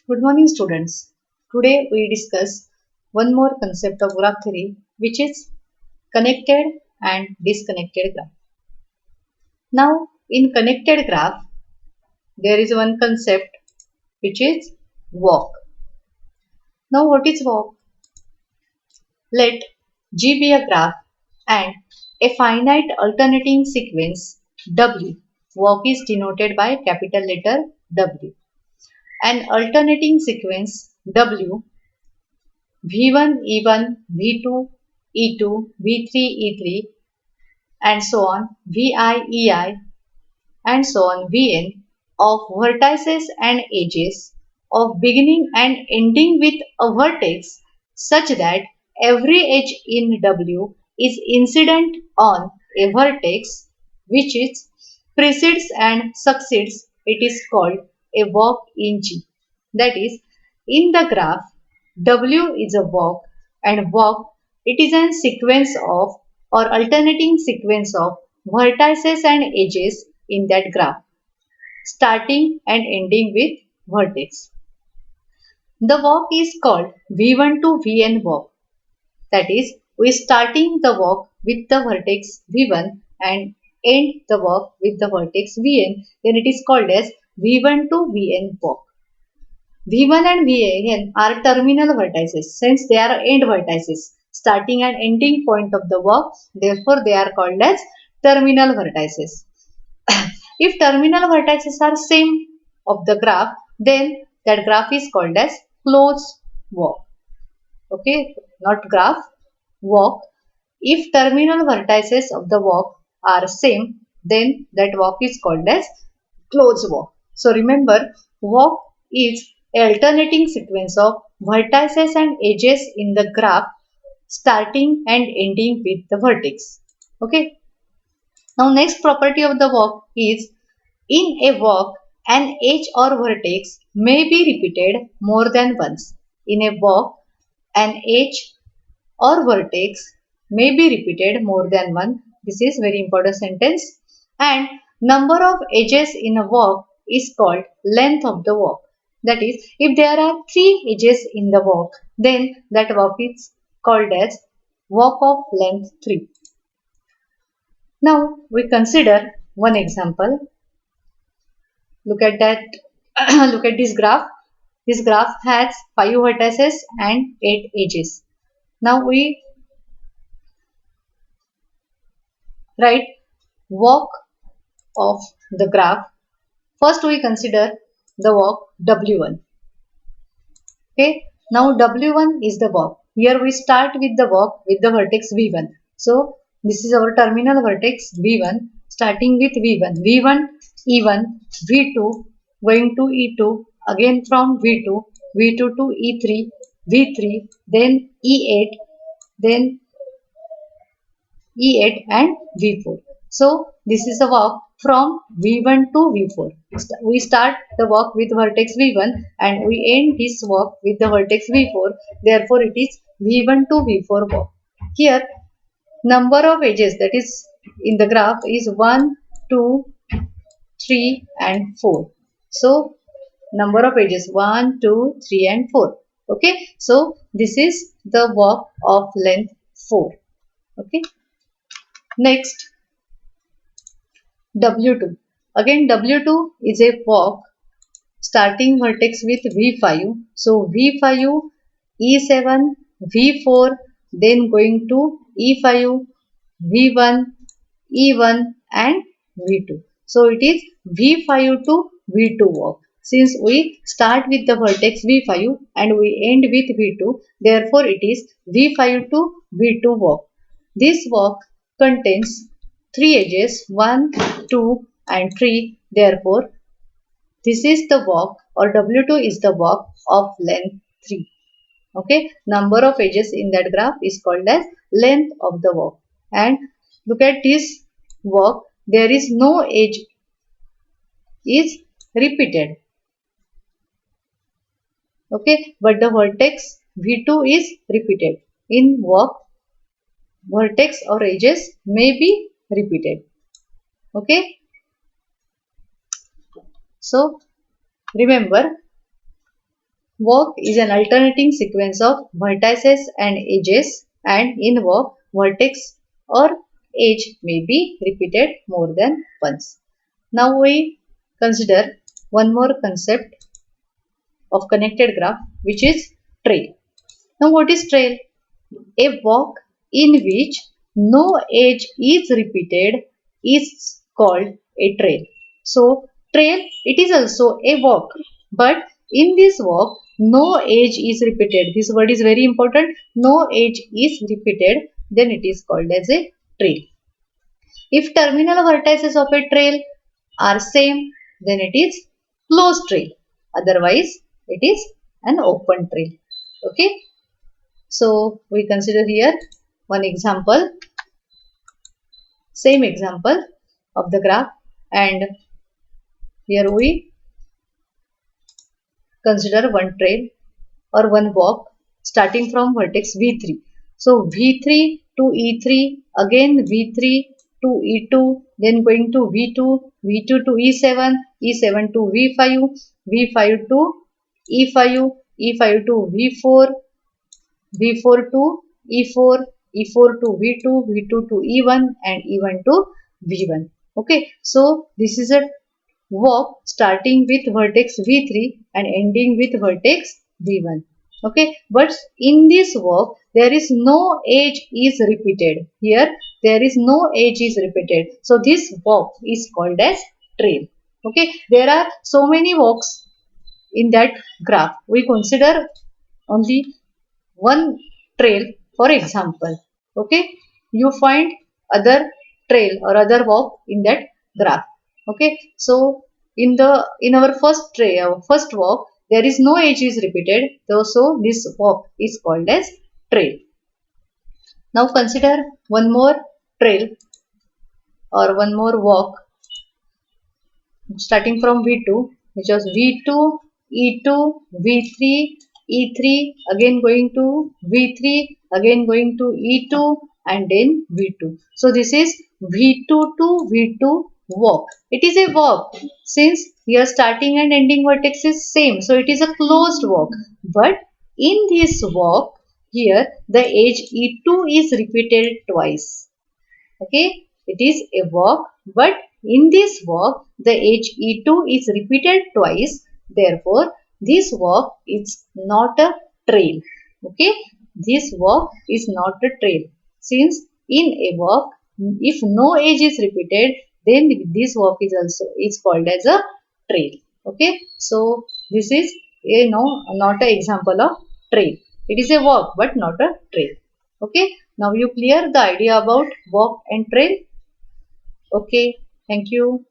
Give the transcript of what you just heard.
Good morning, students. Today we discuss one more concept of graph theory, which is connected and disconnected graph. Now, in connected graph, there is one concept which is walk. Now, what is walk? Let G be a graph and a finite alternating sequence W. Walk is denoted by capital letter W. An alternating sequence W V1, E1, V2, E2, V3, E3 and so on, Vi, Ei and so on, Vn of vertices and edges of beginning and ending with a vertex such that every edge in W is incident on a vertex which is precedes and succeeds. It is called a walk in G. That is, in the graph, W is a walk and walk it is a sequence of or alternating sequence of vertices and edges in that graph, starting and ending with vertex. The walk is called V1 to Vn walk. That is, we starting the walk with the vertex V1 and end the walk with the vertex Vn. Then it is called as V1 to Vn walk. V1 and Van are terminal vertices since they are end vertices, starting and ending point of the walk. Therefore, they are called as terminal vertices. If terminal vertices are same of the graph, then that graph is called as closed walk. Okay, not graph, walk. If terminal vertices of the walk are same, then that walk is called as closed walk. So remember, walk is a alternating sequence of vertices and edges in the graph starting and ending with the vertex. Okay. Now next property of the walk is in a walk an edge or vertex may be repeated more than once. In a walk an edge or vertex may be repeated more than one. This is very important sentence. And number of edges in a walk is called length of the walk. That is, if there are 3 edges in the walk, then that walk is called as walk of length 3. Now we consider one example. Look at that. Look at this graph. This graph has 5 vertices and 8 edges. Now we write walk of the graph. First we consider the walk W1. Okay. Now W1 is the walk. Here we start with the walk with the vertex V1. So this is our terminal vertex V1, starting with V1. V1, E1, V2, going to E2, again from V2, V2 to E3, V3, then E8, then E8 and V4. So this is a walk from V1 to V4. We start the walk with vertex V1 and we end this walk with the vertex V4. Therefore, it is V1 to V4 walk. Here, number of edges that is in the graph is 1, 2, 3 and 4. So, number of edges 1, 2, 3 and 4. Okay. So, this is the walk of length 4. Okay. Next, W2. Again, W2 is a walk starting vertex with V5. So, V5, E7, V4, then going to E5, V1, E1 and V2. So, it is V5 to V2 walk. Since we start with the vertex V5 and we end with V2, therefore it is V5 to V2 walk. This walk contains 3 edges 1, 2 and 3. Therefore, this is the walk or W2 is the walk of length 3. Okay, number of edges in that graph is called as length of the walk. And look at this walk, there is no edge is repeated. Okay, but the vertex V2 is repeated. In walk, vertex or edges may be repeated. Okay. So remember Walk is an alternating sequence of vertices and edges, and in walk, vertex or edge may be repeated more than once. Now we consider one more concept of connected graph, which is trail. Now what is trail? A walk in which no edge is repeated is called a trail. So trail, it is also a walk, but in this walk no edge is repeated. This word is very important. No edge is repeated, then it is called as a trail. If terminal vertices of a trail are same, then it is closed trail. Otherwise, it is an open trail. Okay. So we consider here one example, same example of the graph, and here we consider one trail or one walk starting from vertex V3. So V3 to E3, again V3 to E2, then going to V2, V2 to E7, E7 to V5, V5 to E5, E5 to V4, V4 to E4, E4 to V2, V2 to E1 and E1 to V1. Okay, so this is a walk starting with vertex V3 and ending with vertex V1. Okay, but in this walk there is no edge is repeated. Here there is no edge is repeated. So this walk is called as trail. Okay, there are so many walks in that graph. We consider only one trail for example. Okay, you find other trail or other walk in that graph. Okay, so in our first walk there is no edge is repeated, so this walk is called as trail. Now consider one more trail or one more walk starting from V2, which was V2, E2, V3, E3, again going to V3, again going to E2 and then V2. So this is V2 to V2 walk. It is a walk since here starting and ending vertex is same. So it is a closed walk. But in this walk, here the edge E2 is repeated twice. Okay, it is a walk, but in this walk the edge E2 is repeated twice. Therefore, this walk is not a trail. Okay, this walk is not a trail. Since in a walk, if no edge is repeated, then this walk is called as a trail. Okay, so this is not an example of trail. It is a walk but not a trail. Okay, now you clear the idea about walk and trail. Okay, thank you.